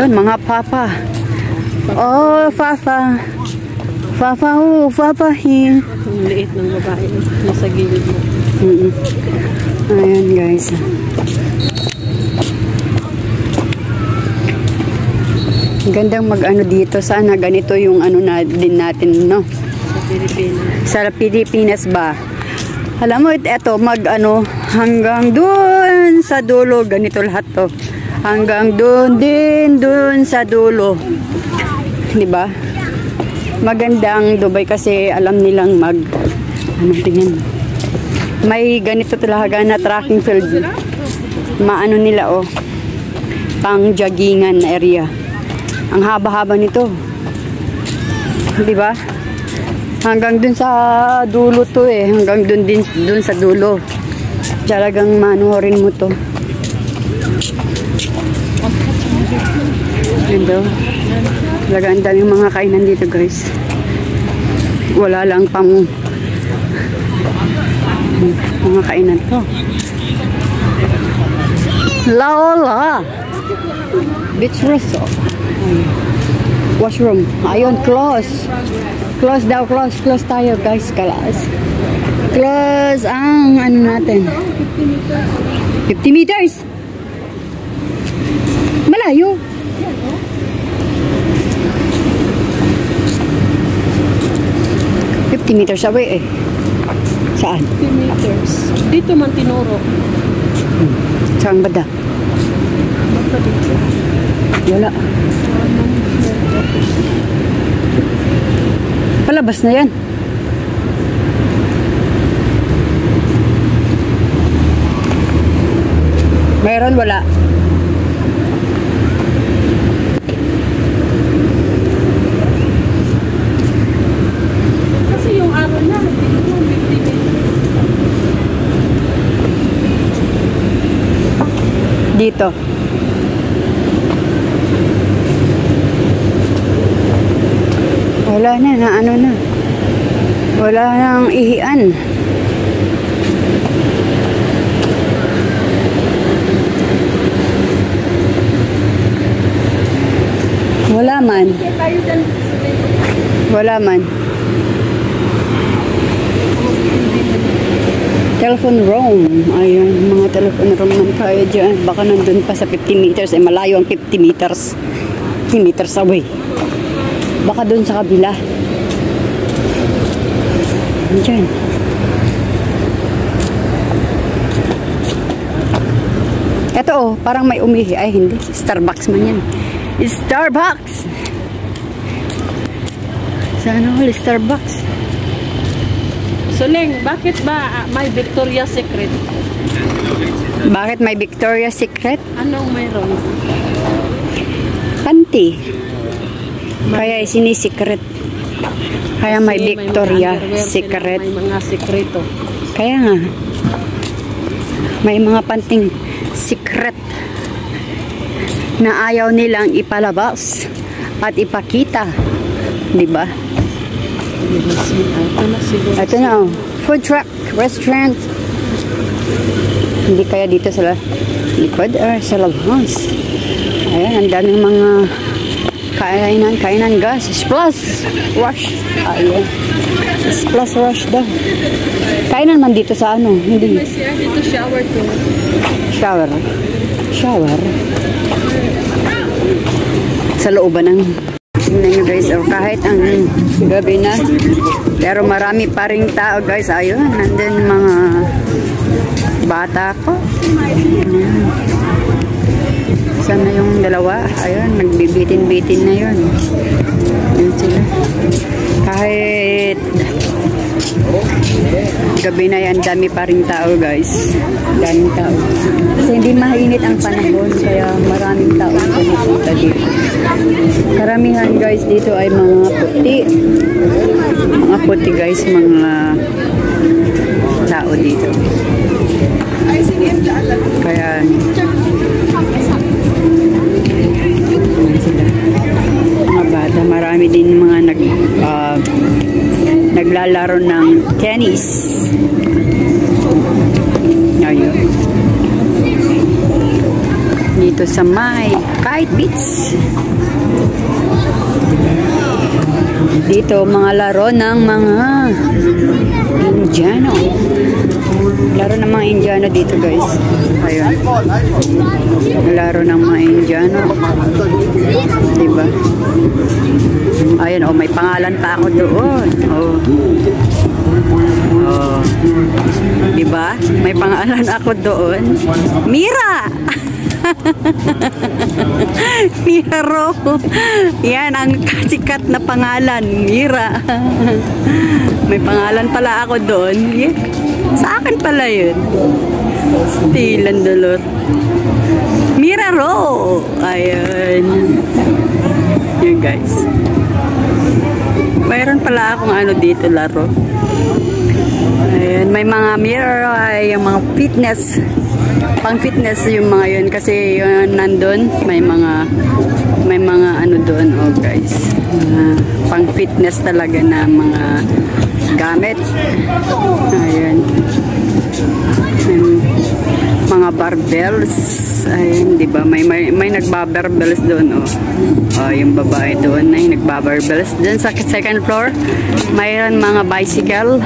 Mga papa. Oh, Fafa. Fafa ho, Fafa hin. Ang liit ng babae. Nasa gilid mo. Ayan guys. Gandang mag-ano dito. Sana ganito yung ano na din natin, no? Sa Pilipinas. Sa Pilipinas ba? Alam mo, eto, mag-ano, hanggang dun sa dulo. Ganito lahat to. Hanggang dun din, dun sa dulo. Diba? Maganda ang Dubai kasi alam nilang ano tingin. May ganito talaga na tracking field. Maano nila, oh. Pang joggingan area. Ang haba-haba nito. Diba? Hanggang dun sa dulo to eh. Hanggang dun sa dulo. Talagang manuhorin mo to. Ganda. Talaga ang daming mga kainan dito guys. Wala lang pang mga kainan to. Laola Beach Resort. Washroom. Ayun, close. Close daw, close tayo guys. Close ang ano natin. 50 meters. Malayo. Meters away eh. Saan? 50 meters. Dito man tinuro. Saan ba da? Wala. Palabas na yan. Meron, wala. Dito. Wala na, ano na. Wala nang ihian. Wala man. Wala man. Telephone room. Ayun, mga telephone room man tayo dyan. Baka nandun pa sa 50 meters. Eh, malayo ang 50 meters. 50 meters away. Baka dun sa kabila. Dyan. Ito oh, parang may umihi. Ay, hindi. Starbucks man yan. Starbucks! Sana all Starbucks. Suling, bakit ba may Victoria's Secret? Bakit may Victoria's Secret? Anong mayroon? Panty. Kaya sinisikret. Kaya may Victoria's Secret. May mga sekreto. Kaya nga. May mga panting secret na ayaw nilang ipalabas at ipakita. Diba? Ito na, food truck, restaurant. Hindi kaya dito sa likod or sa labas. Ayan, ang daming mga kainan guys. Splash Rush. Ayan. Splash Rush daw. Kainan man dito sa ano? Hindi. Dito shower to. Shower. Sa looban ng tingnan nyo guys, oh, kahit ang gabi na pero marami pa ring tao guys. Ayun, nandun mga bata ko. Ayan. Sana yung dalawa, ayun, nagbibitin-bitin na yun. Ayun sila. Kahit gabi na yan, dami pa ring tao guys. Daming tao. Kasi hindi mainit ang panahon, kaya maraming tao pumupunta dito. Karamihan guys dito ay mga puti. Mga puti guys, mga tao dito. Kaya sila. Mga bata, marami din mga naglalaro ng tennis. Ayun. Dito sa may Kite Beach. Dito mga laro ng mga Indiano. Laro ng mga Indiano dito guys. Ayun. Laro ng mga Indiano. Diba? Ayun, oh, may pangalan pa ako doon. Oh. Oh. Diba? May pangalan ako doon. Mira! Mira. Yan ang sikat na pangalan, Mira. May pangalan pala ako doon. Yeah. Sa akin pala yun. Stilan dolor. Mira Ro. Ayun. Yun guys. Mayroon pala akong ano dito laro. Ayun, may mga mirror ay yung mga fitness. Pang fitness yung mga yun kasi yun nandun may mga ano doon oh guys. Pang fitness talaga na mga gamit. Ayun. Mga barbells. Ayun, di ba? May nagbabarbells doon oh. Oh, yung babae doon na nagbabarbells. Doon sa second floor, mayroon mga bicycle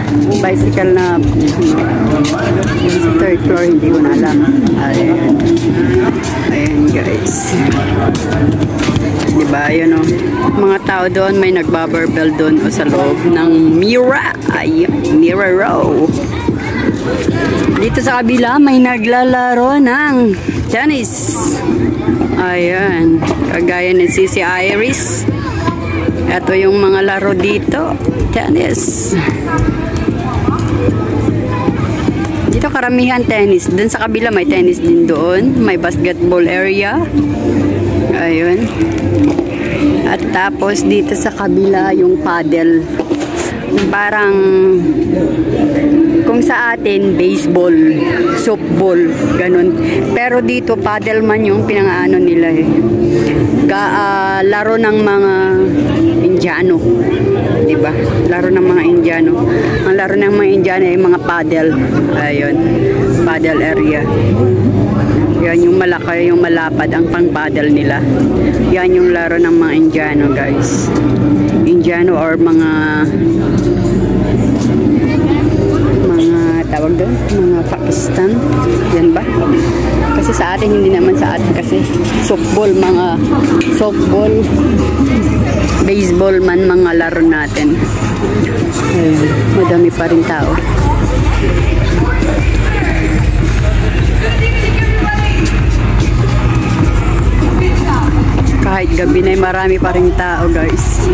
na sa third floor, hindi ko na alam. Ayun. Ayun guys. Di ba? Ayun oh. Mga tao doon, may nagbabarbell doon o sa loob ng Mira. Ayun, Mira Row. Dito sa kabila, may naglalaro ng tennis. Ayan. Kagaya ni Sisi Iris. Ito yung mga laro dito. Tennis. Dito karamihan tennis. Doon sa kabila may tennis din doon. May basketball area. Ayun. At tapos dito sa kabila yung paddle. Parang kung sa atin baseball, softball, ganun. Pero dito paddle man yung pinangaano nila eh. Laro ng mga Indiano, 'di ba? Laro ng mga Indiano. Ang laro ng mga Indiano ay mga paddle. Ayun, paddle area. Yan yung malaki, yung malapad ang pang-paddle nila. Yan yung laro ng mga Indiano, guys. Indiano or mga tawag doon, mga Pakistan. Yan ba? Kasi sa atin, hindi naman sa atin kasi softball, mga softball, baseball man mga laro natin. Ayun, madami pa rin tao. Kahit gabi na marami pa rin tao guys.